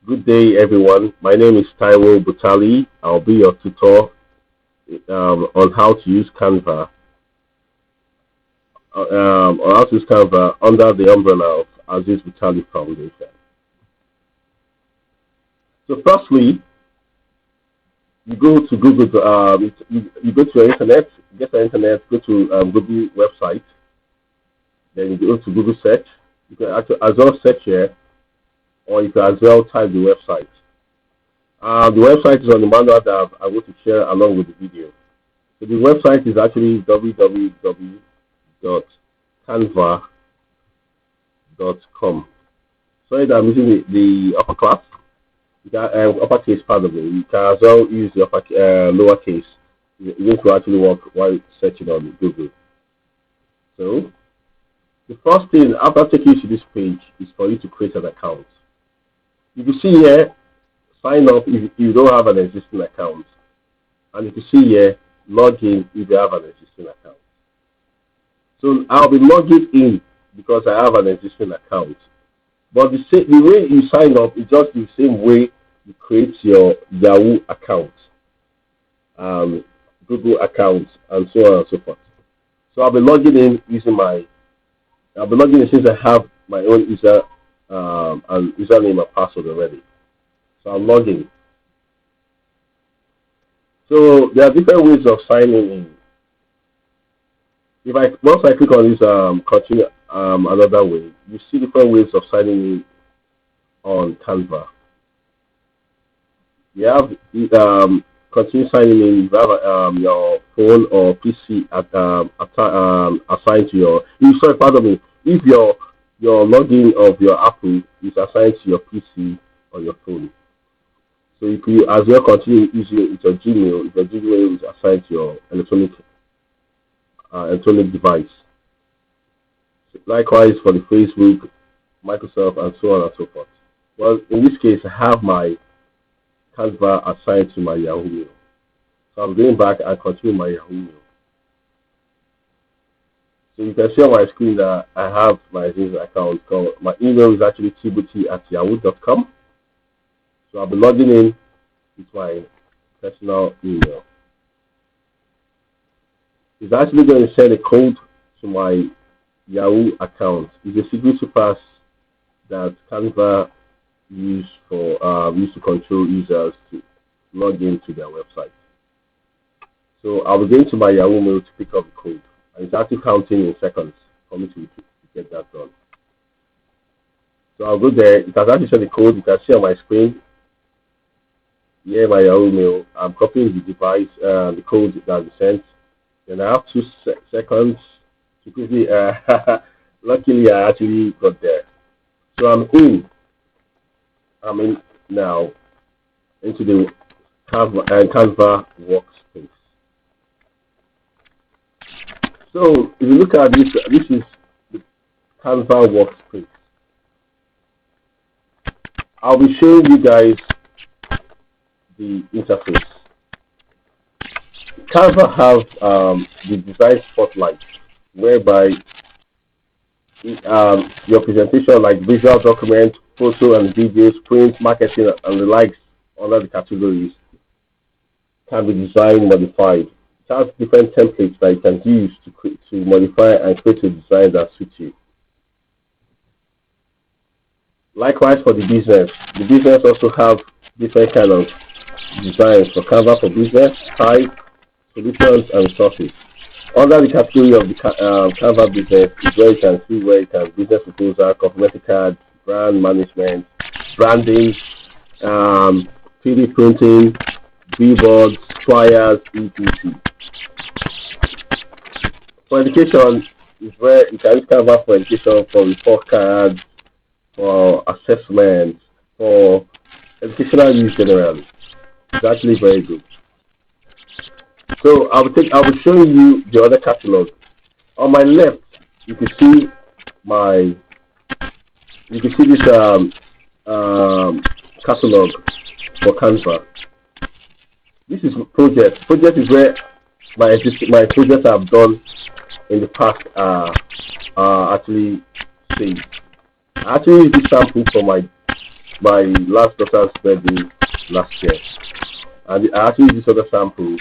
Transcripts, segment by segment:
Good day, everyone. My name is Taiwo Butali. I'll be your tutor on how to use Canva, on how to use Canva under the umbrella of Aziz Butali Foundation. So, firstly, you go to Google. You go to your internet, get the internet, go to Google website, then you go to Google search. You can actually as well search here, or you can as well type the website. The website is on the manual that I'm going to share along with the video. So the website is actually www.canva.com. Sorry that I'm using the upper class. You can, uppercase, pardon me. You can as well use the lowercase. You need to actually work while searching on Google. So the first thing after taking you to this page is for you to create an account. You can see here, sign up if you don't have an existing account. And you can see here, log in if you have an existing account. So I'll be logging in because I have an existing account. But the way you sign up is just the same way you create your Yahoo account, Google account, and so on and so forth. So I'll be logging in I'll be logging in since I have my own user and username and password already. So I'm logging. So there are different ways of signing in. Once I click on this continue another way, you see different ways of signing in on Canva. You have continue signing in. You have your phone or PC assigned to your. Sorry, pardon me. If your login of your Apple is assigned to your PC or your phone, so if you as well continue using it with your Gmail, if your Gmail is assigned to your electronic device. Likewise for the Facebook, Microsoft, and so on and so forth. Well, in this case, I have my Canva assigned to my Yahoo Mail. So I'm going back and continue my Yahoo Mail. So you can see on my screen that I have my existing account. My email is actually tibuti@yahoo.com. So I'll be logging in with my personal email. It's actually going to send a code to my Yahoo account. It's a security pass that Canva use to control users to log into their website. So I'll be going to my Yahoo Mail to pick up the code, and it's actually counting in seconds for me to get that done. So I'll go there. It has actually sent the code. You can see on my screen. Here my Yahoo Mail. I'm copying the device, the code that is sent. Then I have 2 seconds to quickly. Luckily, I actually got there. So I'm in. I'm in now into the Canva workspace. So if you look at this, this is the Canva workspace. I'll be showing you guys the interface. Canva have the design spotlight, whereby your presentation, like visual document, photo and videos, print, marketing, and the likes under the categories, can be designed modified. It has different templates that you can use to modify and create a design that suits you. Likewise for the business also have different kind of designs for Canva for business, type, solutions, and resources. Under the category of the Canva business is where you can see where you can business proposal, complimentary cards, brand management, branding, 3D printing, billboards, flyers, etc. For education is where you can use Canva for education, for report cards, for assessment, for educational use generally. It's actually very good. So I'll be showing you the other catalog. On my left, you can see this catalog for Canva. This is project. Project is where my projects I've done in the past are actually saved. I actually use this sample for my my last daughter's birthday last year, and I actually used this other sample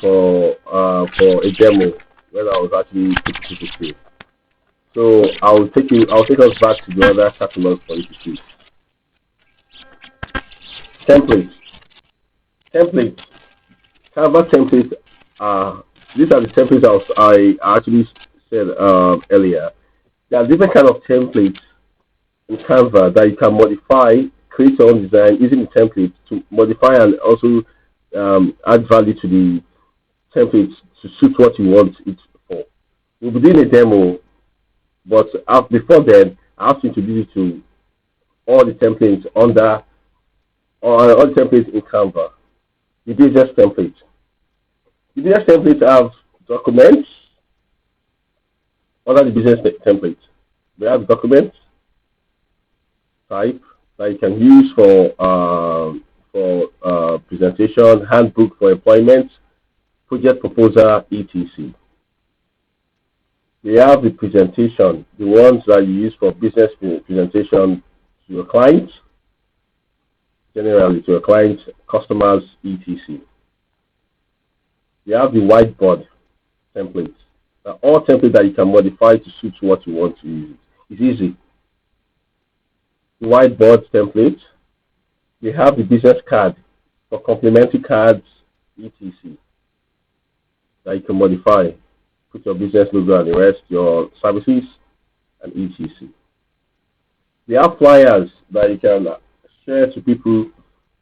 for a demo when I was actually putting people through. So I'll take us back to the other catalog for you to see. Templates. Templates. Canva templates are these are the templates I actually said earlier. There are different kind of templates in Canva that you can modify, create your own design using the template to modify and also add value to the template to suit what you want it for. We'll be doing a demo, but before then, I have to introduce you to all the templates under or all the templates in Canva. The business template. The business templates have documents under the business template. We have documents type that you can use for presentation, handbook for employment, project proposal, etc. We have the presentation, the ones that you use for business presentation to your clients, generally to your clients, customers, etc. We have the whiteboard templates. All templates that you can modify to suit what you want to use. It's easy. The whiteboard template. We have the business card for complementary cards, etc. that you can modify. Put your business logo and the rest, your services, and etc. We have flyers that you can share to people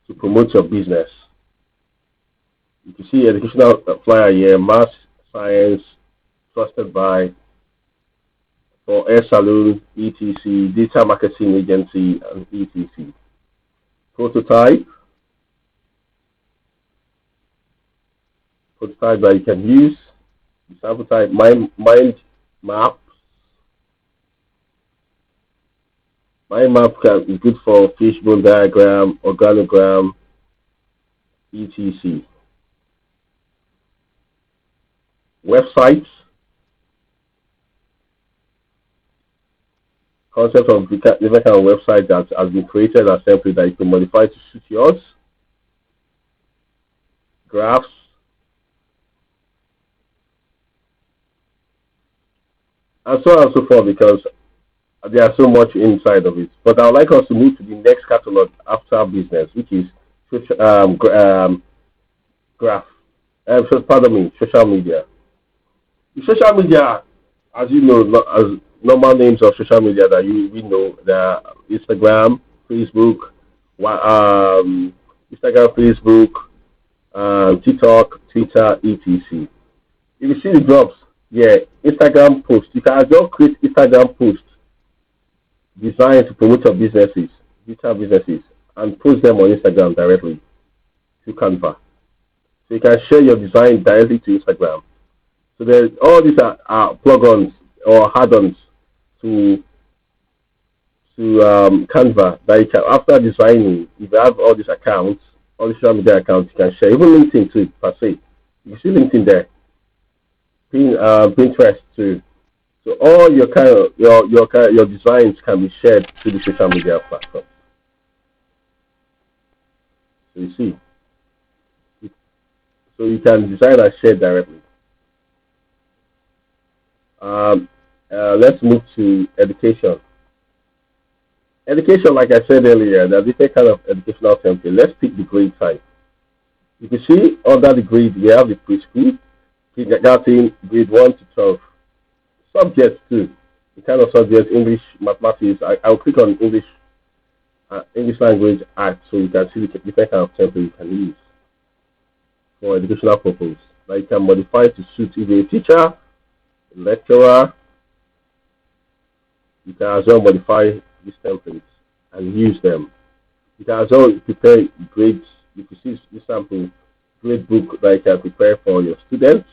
to promote your business. You can see educational flyer here, math, science, trusted by, for air salon, etc., data marketing agency, and etc. Prototype that you can use. Sample type, mind map. Mind map is good for fishbone diagram, organogram, etc. Websites. Concept of different kind of website that has been created as template that you can modify to suit yours. Graphs. And so on and so forth, because there are so much inside of it. But I would like us to move to the next catalog after business, which is graph. Social media. The social media, as you know, as normal names of social media that we know, there are Instagram, Facebook, TikTok, Twitter, etc. If you see the drops, yeah, Instagram post. You can just create Instagram post designed to promote your businesses, digital businesses, and post them on Instagram directly to Canva. So you can share your design directly to Instagram. So there's all these are plugins or add-ons to Canva that you can, after designing, if you have all these accounts, all the social media accounts, you can share. Even LinkedIn too, per se. You see LinkedIn there. Pinterest too. So all your your designs can be shared to the social media platform. So you see, so you can design and share directly. Let's move to education. Education, like I said earlier, there are different kind of educational template. Let's pick the grade type. You can see under the grade we have the preschool, kindergarten, grade 1 to 12. Subjects too. The kind of subjects, English, mathematics. I'll click on English language art, so you can see the different kind of template you can use for educational purpose. That you can modify to suit either a teacher, a lecturer. You can as well modify these templates and use them. You can as well prepare grades. You can see this sample grade book that you can prepare for your students,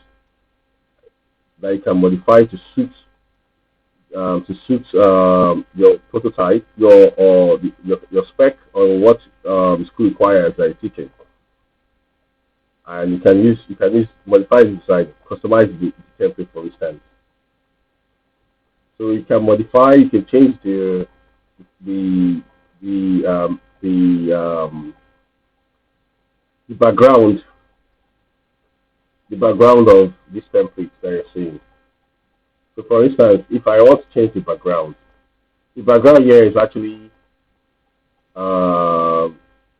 that you can modify to suit your prototype, your spec, or what the school requires that you're teaching. And you can use modify the design, customize the template for instance. So you can modify, you can change the the um, the um, the background the background of this template that you're seeing. So for instance, if I want to change the background here is actually uh,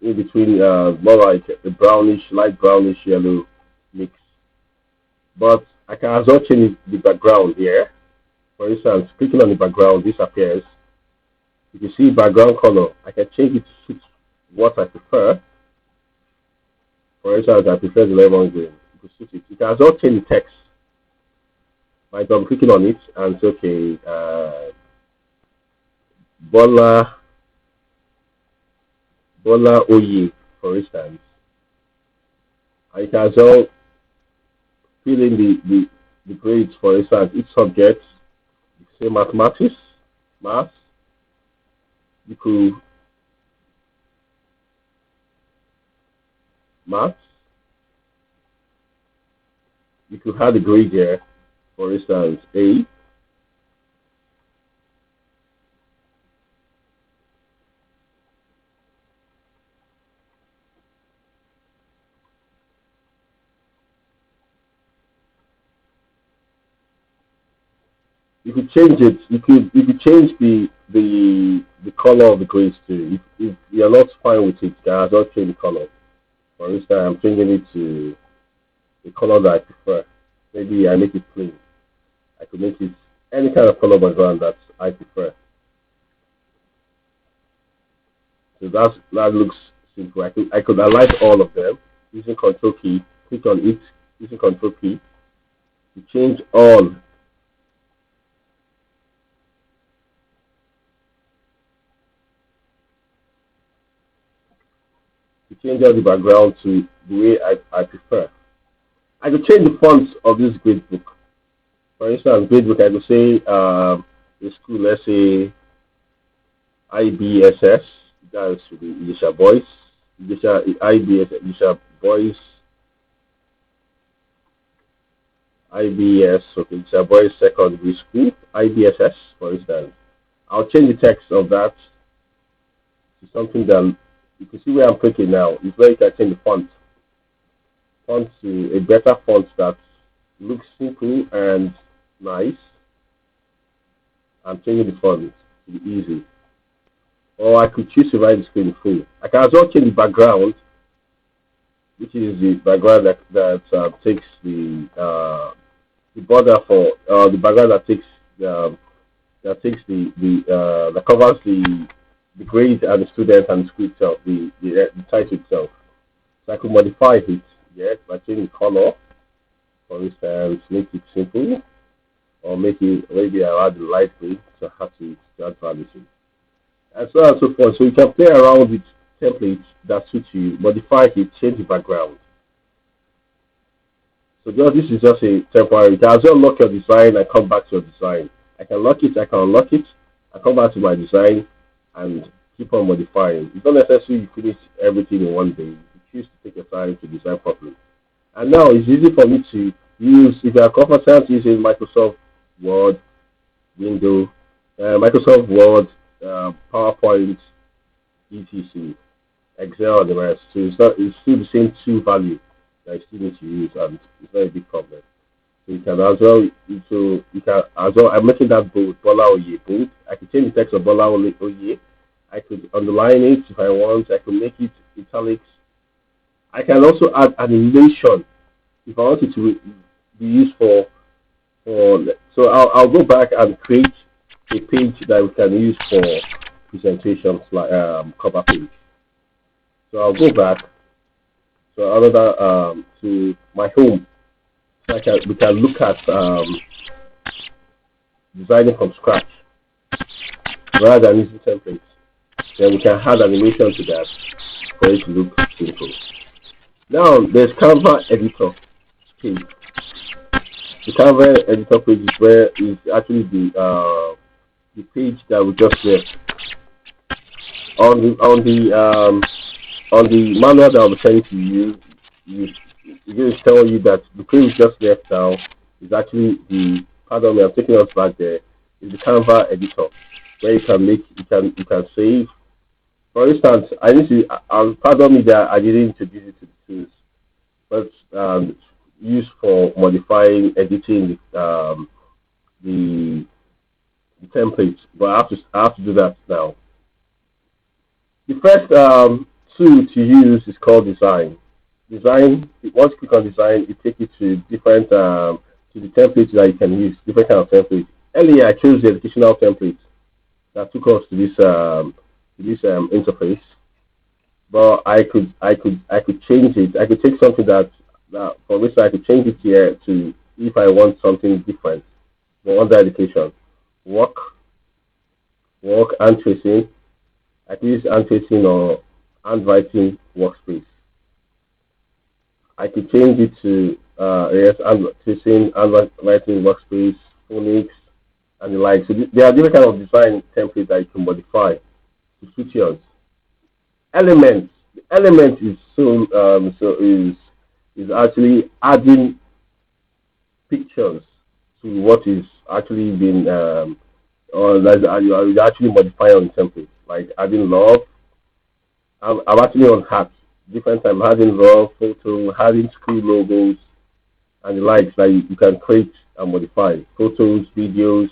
in between more like a brownish, light brownish yellow mix. But I can as well change the background here. For instance, clicking on the background, this appears. If you see background color, I can change it to suit what I prefer. For instance, I prefer the lemon green. You can suit it. You can as well change the text by double clicking on it and say, okay, Bola Bola Oye, for instance. I can as well fill in the grades, for instance, each subject, say mathematics, maths, you could maths, you could have the grade here, for instance, A. You could change it. You could change the color of the grades too. If you're not fine with it, you can as well change the color. For instance, I'm changing it to the color that I prefer. Maybe I make it plain. I could make it any kind of color background that I prefer. So that looks simple. I could highlight all of them using Control key. Click on it using Control key to change all. To change all the background to the way I prefer. I could change the fonts of this grade book. For instance, grade book, I could say the school, let's say IBSS, that's the Ilisha Boys, IBS, Ilisha Boys, IBS, okay, Ilisha Boys Secondary School, IBSS, for instance. I'll change the text of that to something that you can see where I'm clicking now. It's where you can change the font to a better font that looks simple and nice. I'm changing the font to be easy. Or I could choose to write the screen full. I can as well change the background, which is the background that takes the border for the background that covers the grade and the student and the school itself, the title itself. So I could modify it, yes, by changing the color, for instance, make it simple, or make it maybe I add the light green, so I have to add value to it. And so on and so forth. So you can play around with templates that suit you, modify it, change the background. So this is just a temporary. You can as well lock your design and come back to your design. I can lock it, I can unlock it, I come back to my design and keep on modifying. It's not necessary you finish everything in one day. You choose to take your time to design properly. And now it's easy for me to use, if you are comfortable using Microsoft Word, Windows, Microsoft Word, PowerPoint, etc., Excel, and the rest. So it's still the same two value that you still need to use, and it's not a big problem. So you can as well. I'm making that bold, Bola Oye bold. I can change the text of Bola Oye. I could underline it if I want. I could make it italics. I can also add animation if I want it to be used for. So I'll go back and create a page that we can use for presentations like cover page. So I'll go back. So another to my home. So we can look at designing from scratch rather than using templates. Then we can add animation to that for it to look simple. Now there's Canva editor page. The Canva editor page is where is actually the page that we just left. On the manual that I'll be sending to you, it's going to tell you that the page just left now is actually pardon me, I'm taking us back there, is the Canva editor where you can save For instance, I need to, pardon me that I didn't introduce it to the tools, but used for modifying, editing the, the templates. But I have to do that now. The first tool to use is called design. Design. Once you click on design, it takes you to different to the templates that you can use, different kind of templates. Earlier, I chose the educational template that took us to this interface. But I could change it. I could take something that for which I could change it here to if I want something different. For under education, work, work and tracing. I could use hand tracing or handwriting workspace. I could change it to yes, hand tracing, handwriting workspace, phonics, and the like. So there are different kind of design templates that you can modify to suit yours. Elements. The element is is actually adding pictures to what is actually been or that you actually modify on template, like adding love. I'm actually on hats. Different time adding love, photo, adding screen logos and the likes that you can create and modify. Photos, videos,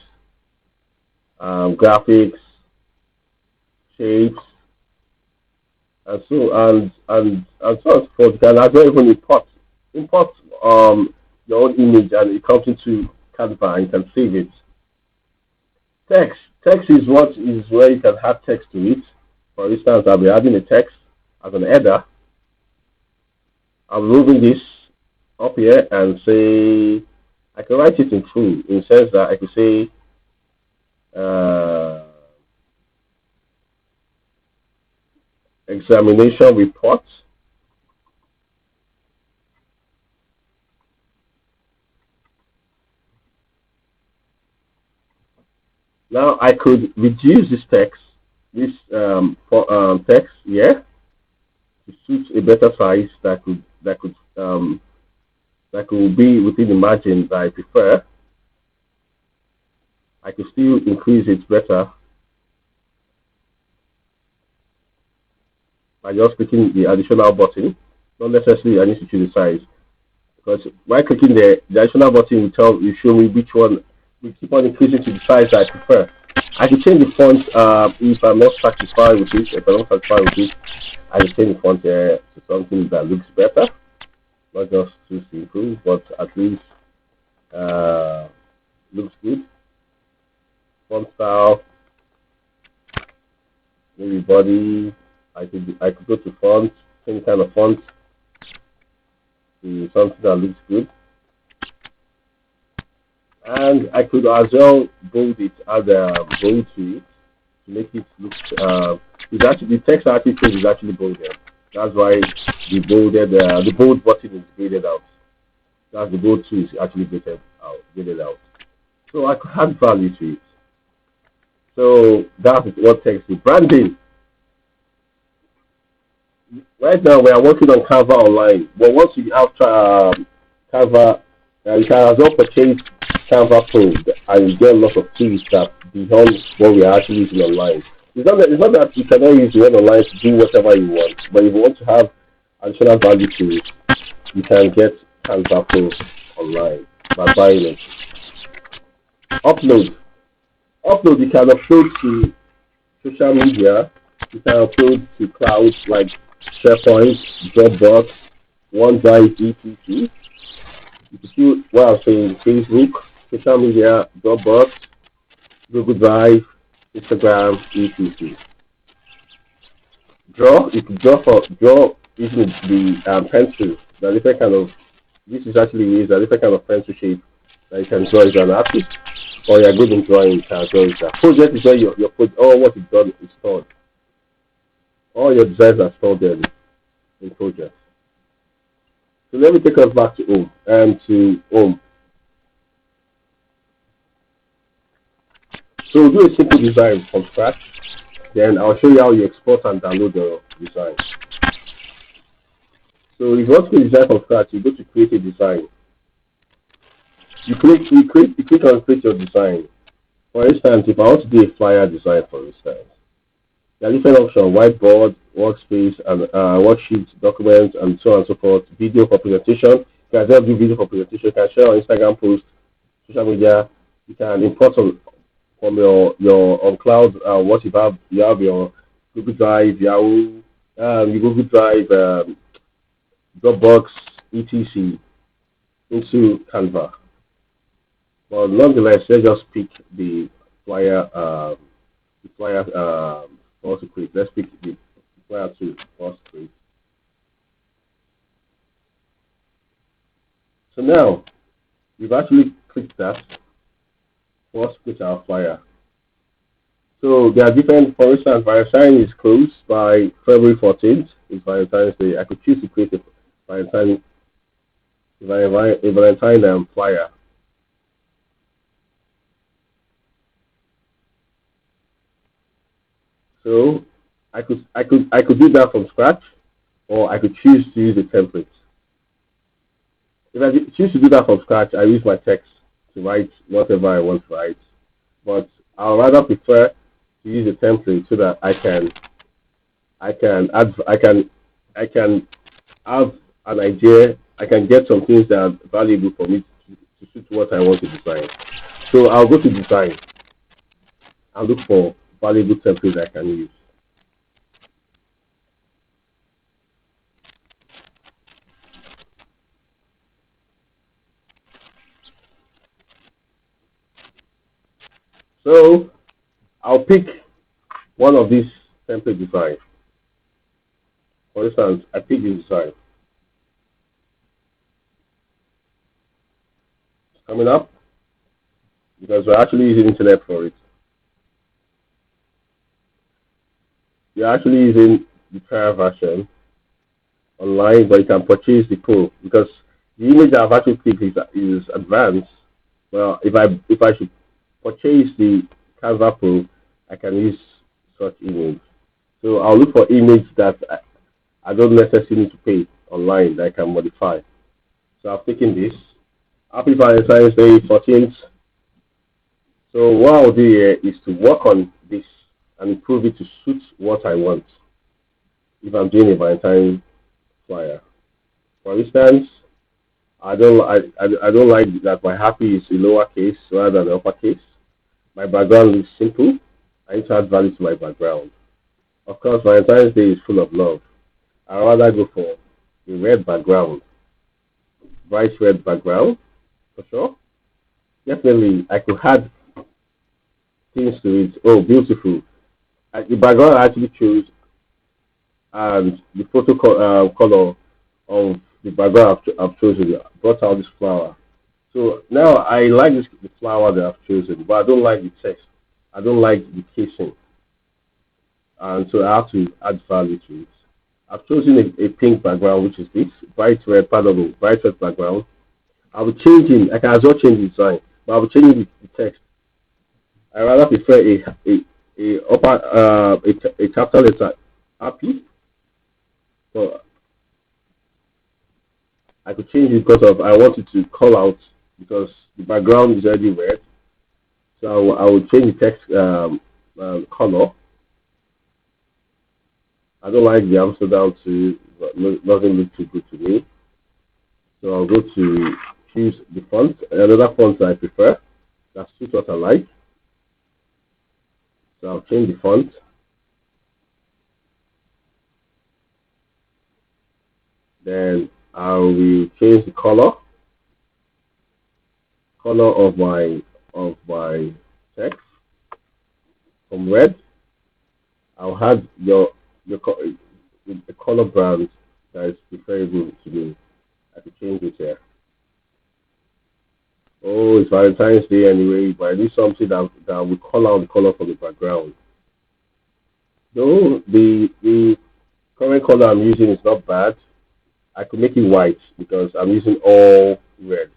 graphics, shapes, and so on and so forth. You can as well even import your own image and it comes into Canva and you can save it. Text is what is where you can add text to it. For instance, I'll be adding a text as an header. I'm moving this up here and say I can write it in full in the sense that I could say uh, examination report. Now I could reduce this text here to suit a better size that could be within the margin that I prefer. I could still increase it better by just clicking the additional button. Not necessarily I need to choose the size because by clicking the additional button will show me which one we keep on increasing to the size that I prefer. I can change the font if I'm not satisfied with it. If I'm not satisfied with it, I can change the font to something that looks better, not just too simple, but at least looks good. Font style, maybe body. I could go to font, any kind of font to something that looks good. And I could as well bold it, add a bold to it to make it look. It's actually the text actually page is actually bolded. That's why the bold button is graded out. That's the bold tool is actually graded out. So I could add value to it. So that is what text is branding. Right now we are working on Canva online, but once you have Canva, you can as well purchase Canva Pro and you get a lot of tools that beyond what we are actually using online. It's not that you cannot use the one online to do whatever you want, but if you want to have additional value to it, you can get Canva Pro online by buying it. Upload. Upload, you can upload to social media, you can upload to clouds like SharePoint, Dropbox, OneDrive, etc. You can see what I'm saying: Facebook, social media, Dropbox, Google Drive, Instagram, etc. Draw, you can draw using the pencil. The different kind of this is actually used a different kind of pencil shape that you can draw as an artist, or you're good in drawing, you can draw it. Project is where all what is done is stored. All your designs are stored there in project. So let me take us back to home and to home. So we'll do a simple design from scratch. Then I'll show you how you export and download the design. So if you want to create a design from scratch, you go to create a design. You click on create your design. For instance, if I want to do a flyer design, for instance, There are different options: whiteboard, workspace, and worksheets, documents, and so on and so forth. Video for presentation. You can just do video for presentation. You can share on Instagram post, social media. You can import from your on cloud. What you have your Google Drive, Yahoo, your Google Drive, Dropbox, etc. into Canva. But nonetheless, let's just pick flyer. The flyer for us to create. Let's pick the flyer to for us to create. So now we've actually clicked that for us to create our flyer. So there are different, for instance, Valentine is closed by February 14th. It's Valentine's Day. I could choose to create Valentine, a Valentine flyer. So I could do that from scratch, or I could choose to use a template. If I choose to do that from scratch, I use my text to write whatever I want to write. But I'll rather prefer to use a template so that I can add I can have an idea. I can get some things that are valuable for me to suit what I want to design. So I'll go to design and look for valuable templates I can use. So I'll pick one of these template designs. For instance, I pick this design. It's coming up because we're actually using internet for it. We're actually using the trial version online, but you can purchase the pro because the image I've actually picked is advanced. Well, if I should purchase the Canva Pro, I can use such image. So I'll look for image that I don't necessarily need to pay online that I can modify. So I've taken this. Happy Valentine's Day 14th. So what I'll do here is to work on this and improve it to suit what I want. If I'm doing a Valentine flyer, for instance, I don't like that my happy is in lowercase rather than uppercase. My background is simple. I need to add value to my background. Of course, Valentine's Day is full of love. I rather go for a red background, bright red background for sure. Definitely, I could add things to it. Oh, beautiful! The background I actually chose and the color of the background I've chosen brought out this flower. So now I like the flower that I've chosen, but I don't like the text. I don't like the casing, and so I have to add value to it. I've chosen a pink background, which is this bright red, pardon, bright red background. I will change it. I can as well change the design, but I will change the text. I rather prefer a upper a capital letter happy, but I could change it because of I wanted to call out because the background is already red. So I will change the text color. I don't like the Amsterdam too, but doesn't look too good to me. So I'll go to choose the font. Another font I prefer that suits what I like. So I'll change the font. Then I will change the color of my text from red. I'll add the color brand that is preferable to me. I could change it here. Oh, it's Valentine's Day anyway, but I need something that will call out the color from the background. Though the current color I'm using is not bad, I could make it white because I'm using all red.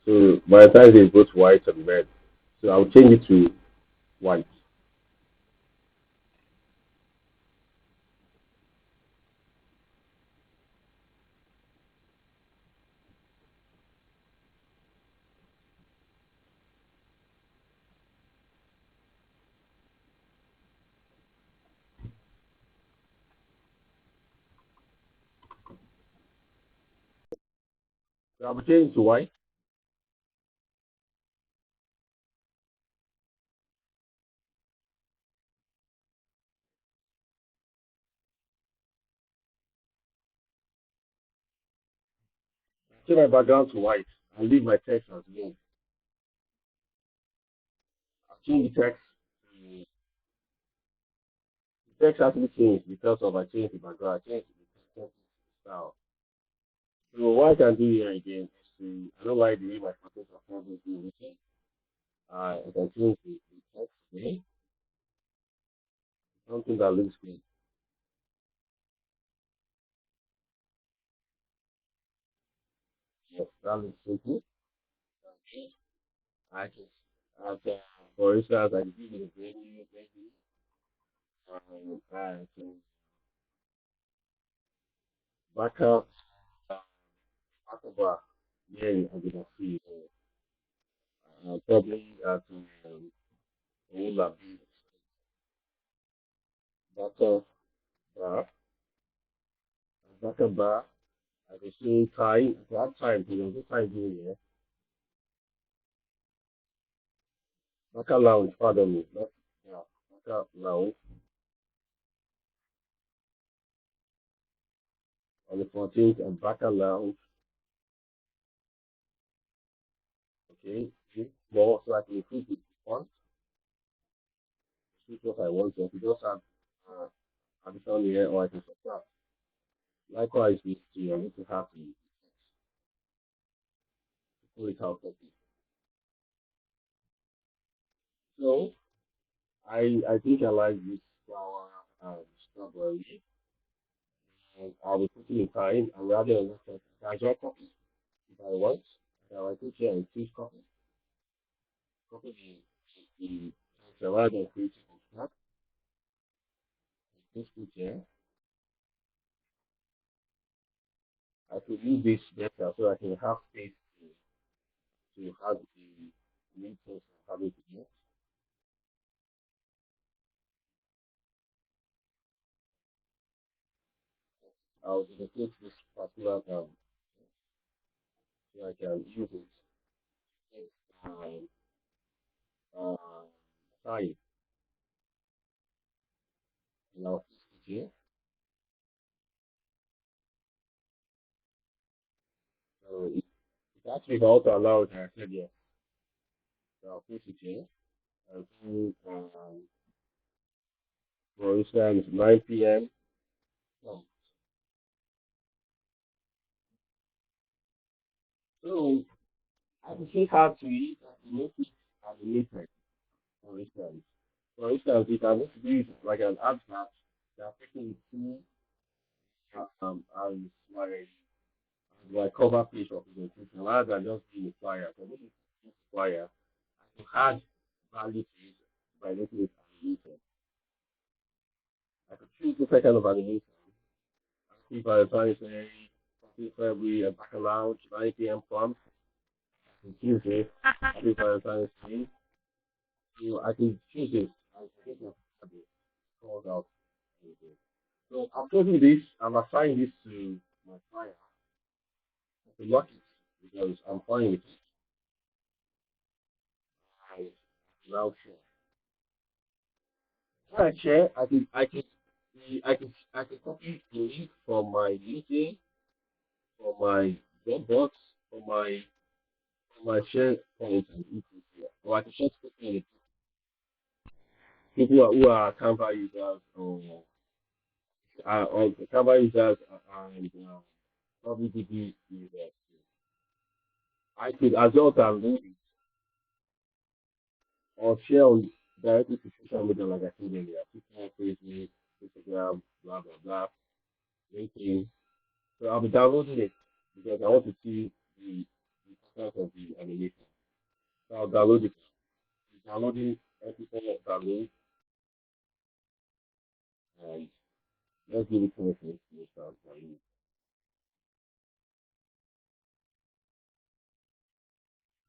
So Valentine's Day is both white and red. So I'll change it to white. So I'll be changing to white. Change my background to white. I'll leave my text as well. I'll change the text. The text actually changed because of I changed the background. I changed the text style. So what I can do here again is to I don't like the way my photos are probably being written. I can change the text again. Something that looks good. Yes, that looks simple. Okay. I can, I can, for instance, I can give you the venue, maybe, I can back up, back up, yeah, I'm gonna see, probably at, all of these, back up, bar, back up bar, I can see time, that time, because the time doing here, back up lounge, pardon me, not, yeah, back up lounge, on the 14th, and back up lounge, okay, more, so I can increase the font, see what I want, so if you just have, uh, additional here, or I can subtract. Likewise with the need to have the pull it out of it. So I think I like this flower strawberry. And I'll be putting in time and rather than just a casual copy if I want. I take here and choose copy the rather than creating from scratch. This put here. I could use this better so I can have space to have the main things I'm having to do. I'll dedicate this particular so I can use it um, uh, time in our here. So it actually also allows, I said yes, our here. And so, for instance, 9 p.m. Um, so I can see how to eat and make it animated, for instance. For instance, if I want to do it like an abstract, they're taking two as my cover page of presentation rather than just being a flyer. So this is a flyer. I can add value to it by making it animated. I could choose different kind of animation. If I find say February a baccalaureate 9 p.m. prompt, I can choose it. If I find say I can choose it. I think I've called out anything. So I'm choosing this. I'm assigning this to my client to lock it because I'm fine with it. I now share. When I share, I can copy the link from my LinkedIn, from my Dropbox, from my share point and equals here. Or I can just copy it. People who are Canva users or Canva users and probably DB users. I could as well download it or share on directly to social media like I said earlier. Twitter, Facebook, Instagram, blah blah blah, LinkedIn. So I'll be downloading it because I want to see the content of the animation. So I'll download it. Downloading everything download and let's give it 20 minutes.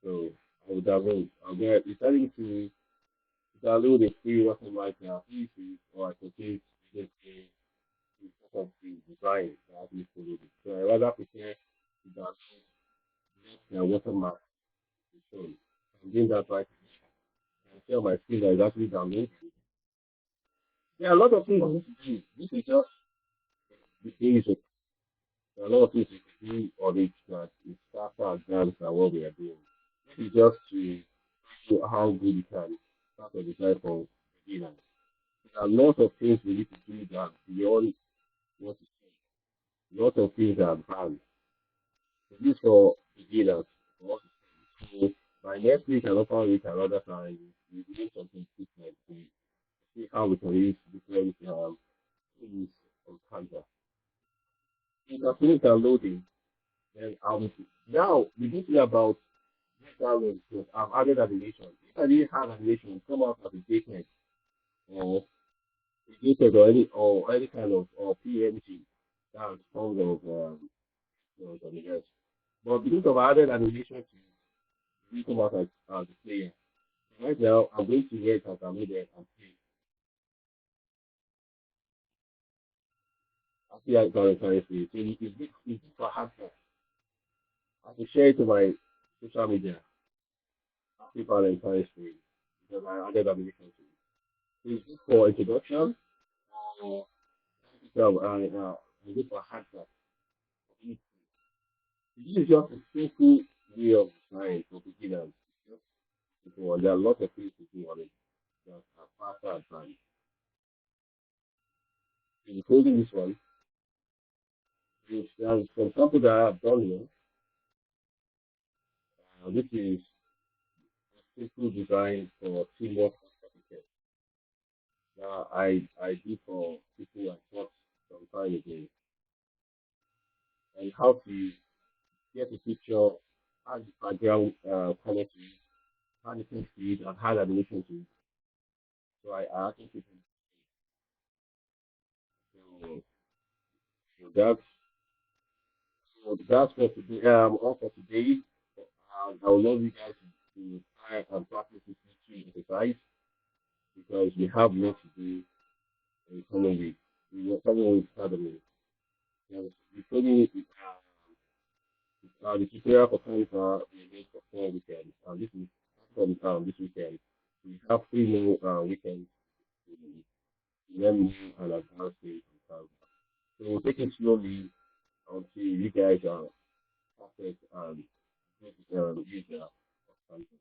So I will download. I'll get deciding to download a free working right now, easy, or I could just to set up the design that I actually follow it. So I rather prefer to download their watermark is shown. I'm doing that right. I tell my screen that is actually downloading. There are a lot of things I need to do. This is just the basic. There are a lot of things you can do on it that is faster advanced than what we are doing. This is just to show how good you can start a design for beginners. There are lots of things we need to do that beyond what is said. Lots of things are advanced. So this for beginners. For what is said. So by next week and offer week and other time, we do something different to see how we can use different tools on Canva. If I finish downloading, then now the good thing about download is I've added animation. If I didn't have animation, come out as a JPEG or a JPEG or any kind of or PNG, that's forms of something else. But because of added animation to we come out as a player. Right now, I'm going to get as I made it and play. I feel like Valentine's Day. So it's for hardcore. I can share it to my social media. Happy Valentine's Day because I added animation to it. So it's good for introduction or I go for hardcore. This is just a simple way of design for beginners. Just simple. There are lots of things to do on it that are faster advanced. Including this one, which there's some example that I have done here. This is simple design for teamwork certificate that I did for people I taught some time ago, and how to get a picture, how the background color to it, how the text to it, and how the animation to it. So I actually put it. So, so that's for today. All for today. I would love you guys to try and practice this little exercise because we have work to do in the coming week. We are coming with academy. Yes, we told the tutorial for Canva we made for 4 weekends, and this is from this weekend. We have 3 more weekends to learn new and advanced things from Canva. So we'll take it slowly until you guys are perfect and good user of Canva.